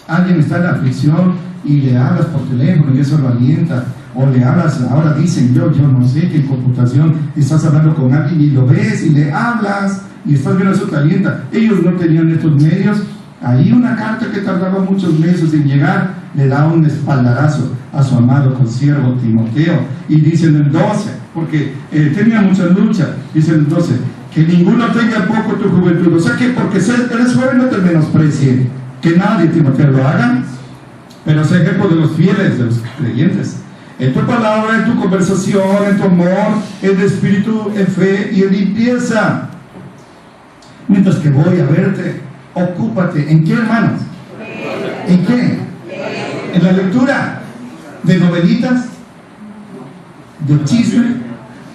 alguien está en aflicción y le hablas por teléfono y eso lo alienta, o le hablas, ahora dicen yo no sé que en computación estás hablando con alguien y lo ves y le hablas y estás viendo, eso te alienta. Ellos no tenían estos medios. Ahí una carta que tardaba muchos meses en llegar le da un espaldarazo a su amado consiervo Timoteo, y dice en el 12, porque tenía mucha lucha, dice en el 12, que ninguno tenga poco tu juventud, o sea que porque eres joven no te menosprecie, que nadie, Timoteo, lo haga, pero sé ejemplo de los fieles, de los creyentes, en tu palabra, en tu conversación, en tu amor, en espíritu, en fe y en limpieza. Mientras que voy a verte, ocúpate. ¿En qué, hermanos? ¿En qué? En la lectura de novelitas, de chisme.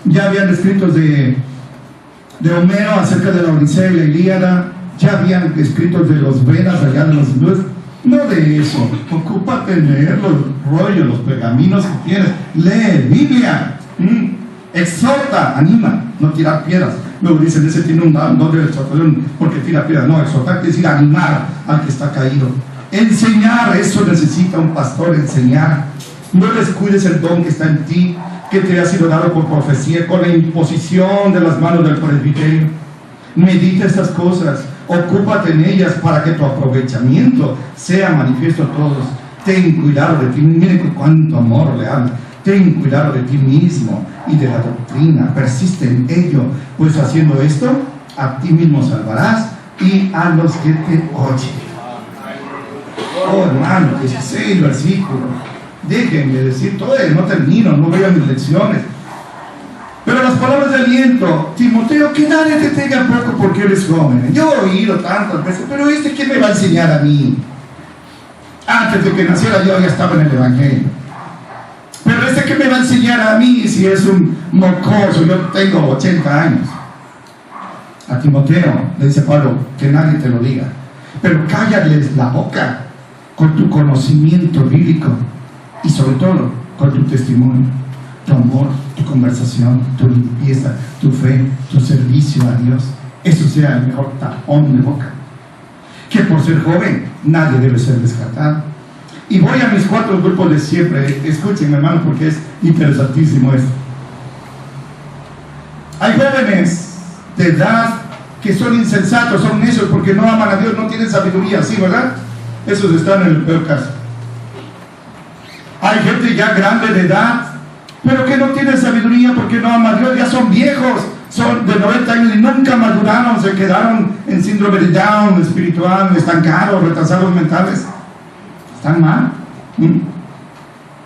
Ya habían escritos de Homero acerca de la Odisea y la Ilíada. Ya habían escritos de los Vedas allá de los hindúes. No de eso, ocúpate en leer los rollos, los pergaminos que tienes. Lee Biblia, exhorta, anima, no tirar piedras. Luego dicen, ese tiene un don de exhortación porque tira piedras. No, exhortar quiere decir animar al que está caído. Enseñar, eso necesita un pastor, enseñar. No descuides el don que está en ti, que te ha sido dado por profecía, con la imposición de las manos del presbiterio. Medita estas cosas, ocúpate en ellas para que tu aprovechamiento sea manifiesto a todos. Ten cuidado de ti, miren cuánto amor le habla. Ten cuidado de ti mismo y de la doctrina, persiste en ello, pues haciendo esto, a ti mismo salvarás y a los que te oyen. Oh, hermano, 16 versículos. Déjenme decir todo, no termino, no voy a mis lecciones. Pero las palabras de aliento, Timoteo, que nadie te tenga poco porque eres joven. Yo he oído tantas veces, pero ¿qué me va a enseñar a mí? Antes de que naciera yo ya estaba en el Evangelio. Pero ¿qué me va a enseñar a mí si es un mocoso? Yo tengo 80 años. A Timoteo le dice Pablo, que nadie te lo diga. Pero cállales la boca con tu conocimiento bíblico y sobre todo con tu testimonio, tu amor, tu conversación, tu limpieza, tu fe, tu servicio a Dios. Eso sea el mejor tapón de boca. Que por ser joven nadie debe ser descartado. Y voy a mis 4 grupos de siempre. Escuchen, hermano, porque es interesantísimo esto. Hay jóvenes de edad que son insensatos, son necios porque no aman a Dios, no tienen sabiduría, ¿sí, verdad? Esos están en el peor caso. Hay gente ya grande de edad, pero que no tiene sabiduría porque no ama a Dios, ya son viejos, son de 90 años y nunca maduraron, se quedaron en síndrome de Down espiritual, estancados, retrasados mentales. Están mal.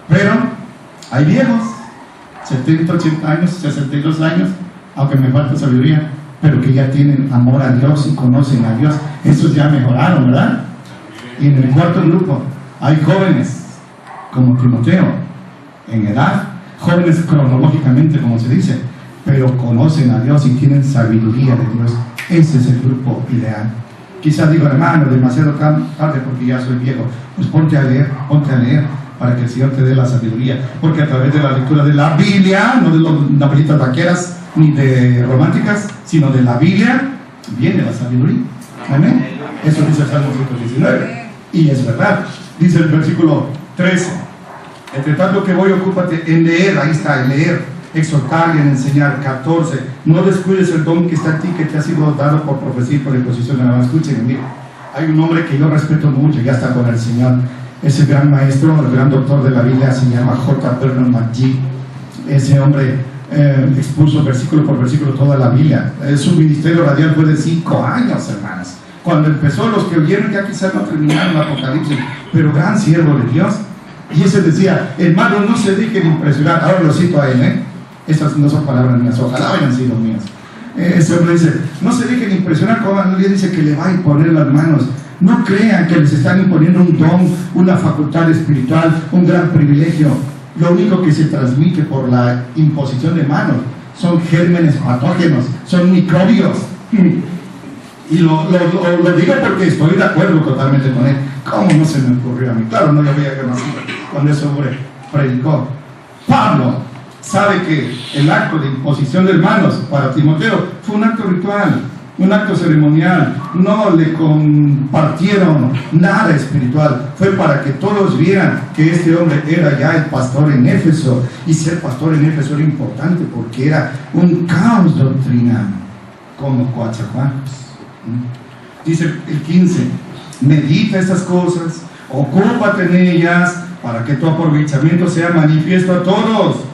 Pero hay viejos, 70, 80 años, 62 años, aunque me falta sabiduría, pero que ya tienen amor a Dios y conocen a Dios. Esos ya mejoraron, ¿verdad? Y en el cuarto grupo hay jóvenes como Timoteo, en edad, jóvenes cronológicamente, como se dice, pero conocen a Dios y tienen sabiduría de Dios. Ese es el grupo ideal. Quizás digo, hermano, demasiado tarde porque ya soy viejo. Pues ponte a leer para que el Señor te dé la sabiduría. Porque a través de la lectura de la Biblia, no de las novelitas vaqueras ni de románticas, sino de la Biblia, viene la sabiduría. Amén. Eso dice el Salmo 119. Y es verdad. Dice el versículo 13: entre tanto que voy, ocúpate en leer, ahí está, en leer, exhortar y en enseñar. 14, no descuides el don que está en ti, que te ha sido dado por profecía y por imposición de la mano. Escuchen, mire, hay un hombre que yo respeto mucho, ya está con el Señor, ese gran maestro, el gran doctor de la Biblia, se llama J. Vernon McGee. Ese hombre expuso versículo por versículo toda la Biblia. Su ministerio radial fue de 5 años, hermanas. Cuando empezó, los que oyeron ya quizás no terminaron el Apocalipsis, pero gran siervo de Dios. Y ese decía: hermano, no se dejen impresionar. Ahora lo cito a él, estas no son palabras mías, ojalá hayan sido mías. Ese hombre dice: no se dejen impresionar cuando alguien dice que le va a imponer las manos. No crean que les están imponiendo un don, una facultad espiritual, un gran privilegio. Lo único que se transmite por la imposición de manos son gérmenes patógenos, son microbios. Y lo digo porque estoy de acuerdo totalmente con él. ¿Cómo no se me ocurrió a mí? Claro, no lo había conocido cuando ese hombre predicó. Pablo sabe que el acto de imposición de manos para Timoteo fue un acto ritual, un acto ceremonial. No le compartieron nada espiritual. Fue para que todos vieran que este hombre era ya el pastor en Éfeso. Y ser pastor en Éfeso era importante porque era un caos doctrinal, como Coatzacoalcos. Dice el 15: medita estas cosas, ocúpate en ellas, para que tu aprovechamiento sea manifiesto a todos.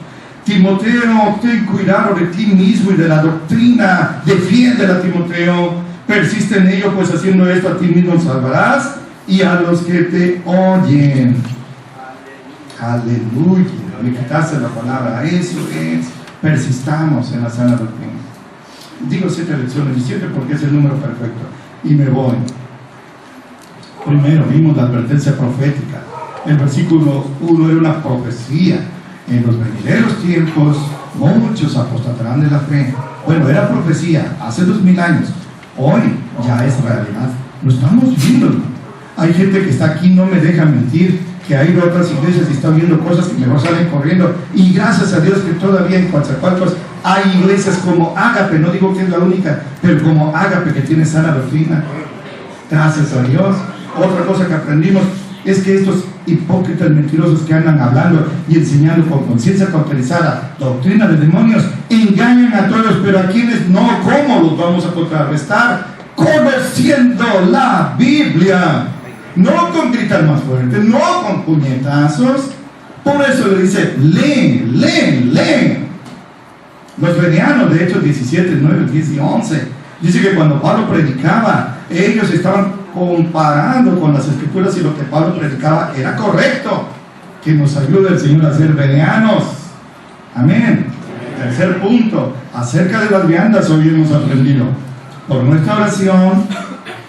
Timoteo, ten cuidado de ti mismo y de la doctrina, defiéndela, a Timoteo, persiste en ello, pues haciendo esto a ti mismo salvarás y a los que te oyen. Aleluya. Me quitaste la palabra, eso es, persistamos en la sana doctrina. Digo 7 lecciones, y 7 porque es el número perfecto, y me voy. Primero vimos la advertencia profética. El versículo 1 era una profecía: en los venideros tiempos muchos apostatarán de la fe. Bueno, era profecía hace 2000 años, hoy ya es realidad, lo estamos viendo. Hay gente que está aquí, no me deja mentir, que ha ido a otras iglesias y está viendo cosas que mejor salen corriendo, y gracias a Dios que todavía en Coatzacoalcos hay iglesias como Ágape, no digo que es la única, pero como Ágape, que tiene sana doctrina. Gracias a Dios. Otra cosa que aprendimos es que estos hipócritas mentirosos que andan hablando y enseñando con conciencia cauterizada doctrina de demonios, engañan a todos, pero a quienes no. ¿Cómo los vamos a contrarrestar? Conociendo la Biblia, no con gritar más fuerte, no con puñetazos. Por eso le dice: leen. Los bereanos, de Hechos 17, 9, 10 y 11, dice que cuando Pablo predicaba, ellos estaban comparando con las escrituras, y lo que Pablo predicaba era correcto. Que nos ayude el Señor a ser bereanos. Amén. Tercer punto, acerca de las viandas, hoy hemos aprendido: por nuestra oración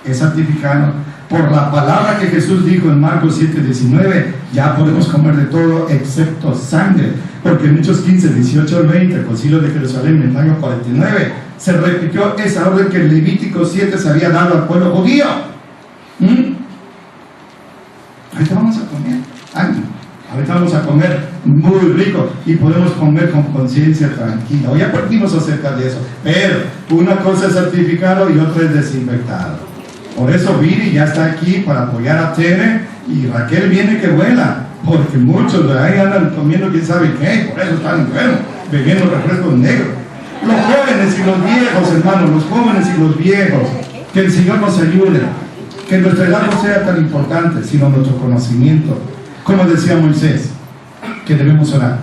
es santificado. Por la palabra que Jesús dijo en Marcos 7:19, ya podemos comer de todo excepto sangre. Porque en Hechos 15, 18 al 20, el concilio de Jerusalén en el año 49, se repitió esa orden que en Levítico 7 se había dado al pueblo judío. Ahorita vamos a comer, ahorita vamos a comer muy rico, y podemos comer con conciencia tranquila. Hoy aprendimos acerca de eso, pero una cosa es santificado y otra es desinfectado. Por eso Viri ya está aquí para apoyar a Tere, y Raquel viene que vuela, porque muchos de ahí andan comiendo quién sabe qué, por eso están enfermos, bebiendo refrescos negros. Los jóvenes y los viejos, hermanos, los jóvenes y los viejos, que el Señor nos ayude, que nuestra edad no sea tan importante, sino nuestro conocimiento. Como decía Moisés, que debemos orar: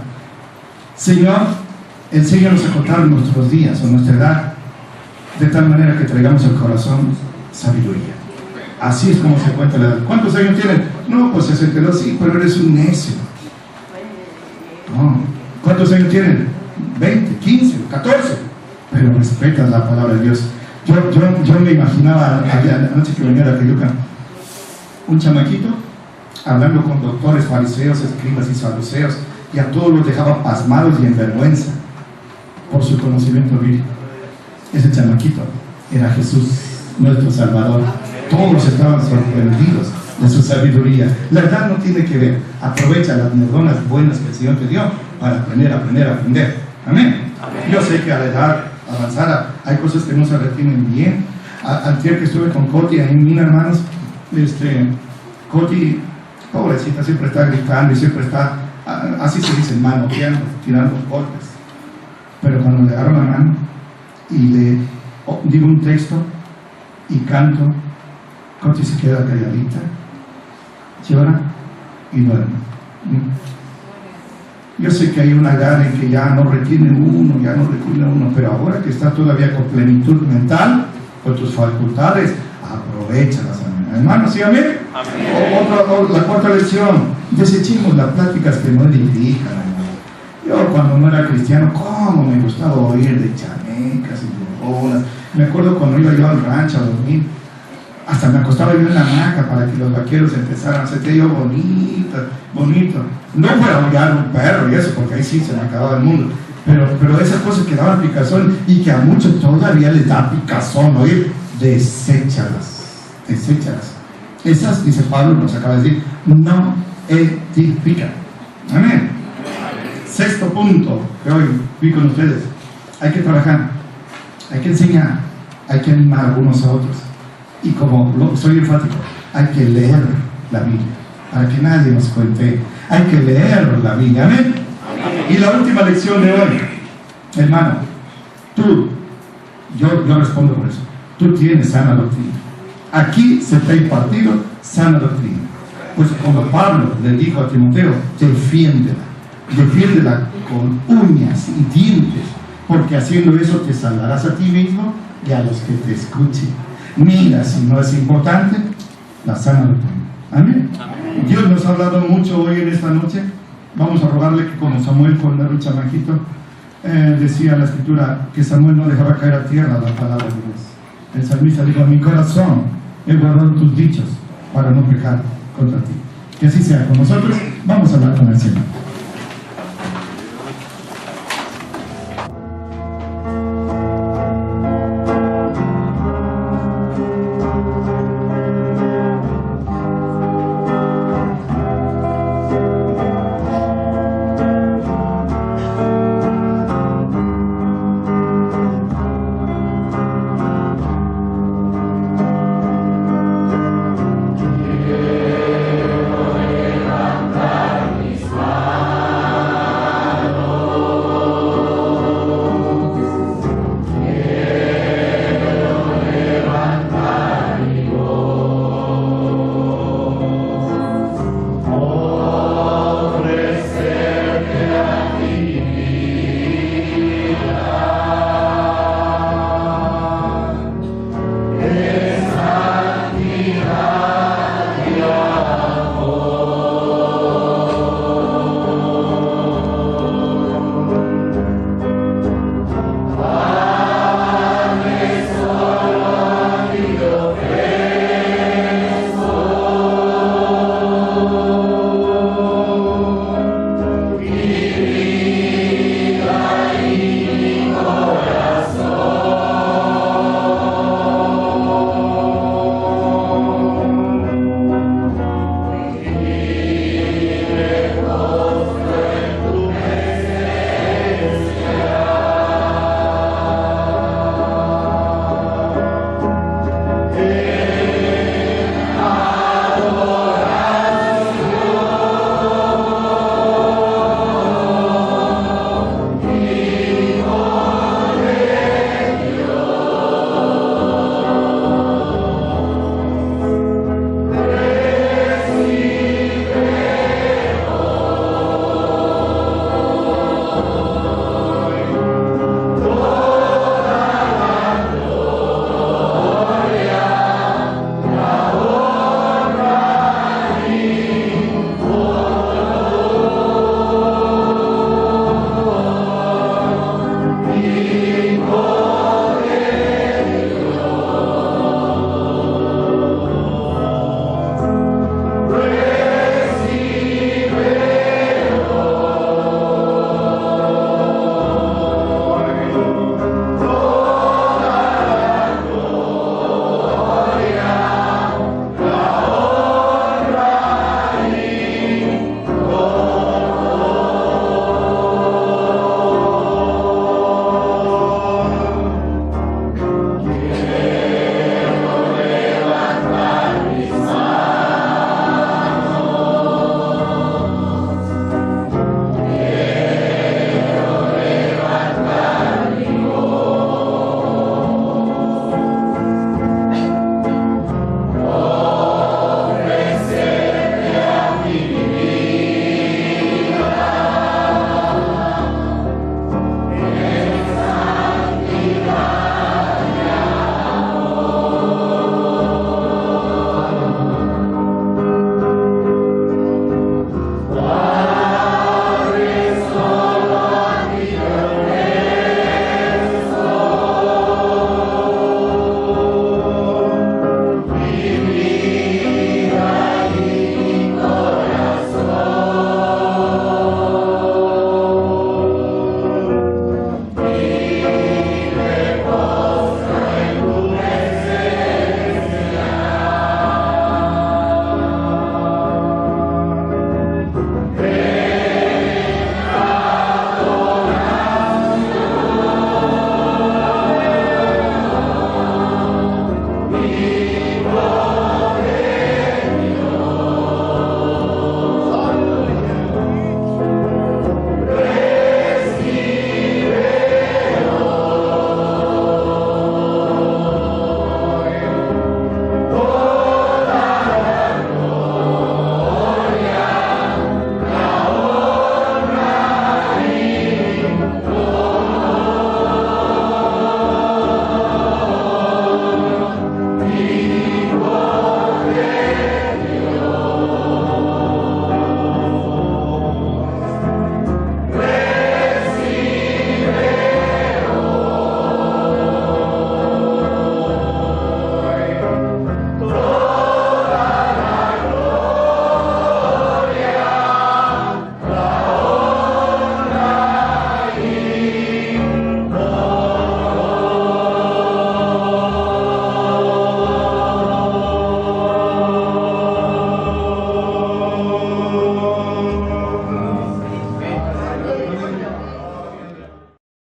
Señor, enséñanos a contar nuestros días o nuestra edad, de tal manera que traigamos al corazón sabiduría. Así es como se cuenta la edad. ¿Cuántos años tienen? No, pues 62, sí, pero eres un necio. No. ¿Cuántos años tienen? 20, 15, 14. Pero respetas la palabra de Dios. Yo me imaginaba anoche que venía de Acayuca, un chamaquito hablando con doctores, fariseos, escribas y saduceos, y a todos los dejaba pasmados y en vergüenza por su conocimiento bíblico. Ese chamaquito era Jesús, nuestro Salvador. Todos estaban sorprendidos de su sabiduría. La edad no tiene que ver. Aprovecha las neuronas buenas que el Señor te dio para aprender. Amén. Yo sé que a la edad avanzada hay cosas que no se retienen bien. Antier que estuve con Coti ahí en Mina, hermanos, Coti pobrecita, siempre está gritando y siempre está, así se dice, manoteando, tirando golpes. Pero cuando le agarro la mano y le digo un texto y canto, Coti se queda calladita, llora y duerme. Yo sé que hay una edad en que ya no retiene uno, pero ahora que está todavía con plenitud mental, con tus facultades, aprovechalas, hermanos, ¿sí, amén? La cuarta lección, desechemos las pláticas que no edifican, hermano. Yo cuando no era cristiano, ¿cómo me gustaba oír de chamecas y de bolas? Me acuerdo cuando iba yo al rancho a dormir, hasta me acostaba yo en la hamaca para que los vaqueros empezaran a hacer yo bonito. No para hollar un perro y eso, porque ahí sí se me acababa el mundo. Pero esas cosas que daban picazón y que a muchos todavía les da picazón oír, deséchalas. Esas, dice Pablo, nos acaba de decir, no edifican. Amén. Sexto punto que hoy vi con ustedes: hay que trabajar, hay que enseñar, hay que animar unos a otros. Y como soy enfático, hay que leer la Biblia, para que nadie nos cuente. Hay que leer la Biblia, amén. Y la última lección de hoy, hermano, yo respondo por eso. Tú tienes sana doctrina. Aquí se te ha impartido sana doctrina. Pues como Pablo le dijo a Timoteo, defiéndela con uñas y dientes, porque haciendo eso te salvarás a ti mismo y a los que te escuchen. Mira, si no es importante, la sana doctrina. Amén. Dios nos ha hablado mucho hoy en esta noche. Vamos a rogarle que como Samuel cuando era un chamaquito, decía la escritura que Samuel no dejaba caer a tierra la palabra de Dios. El salmista dijo: mi corazón he guardado tus dichos para no pecar contra ti. Que así sea con nosotros. Vamos a hablar con el Señor.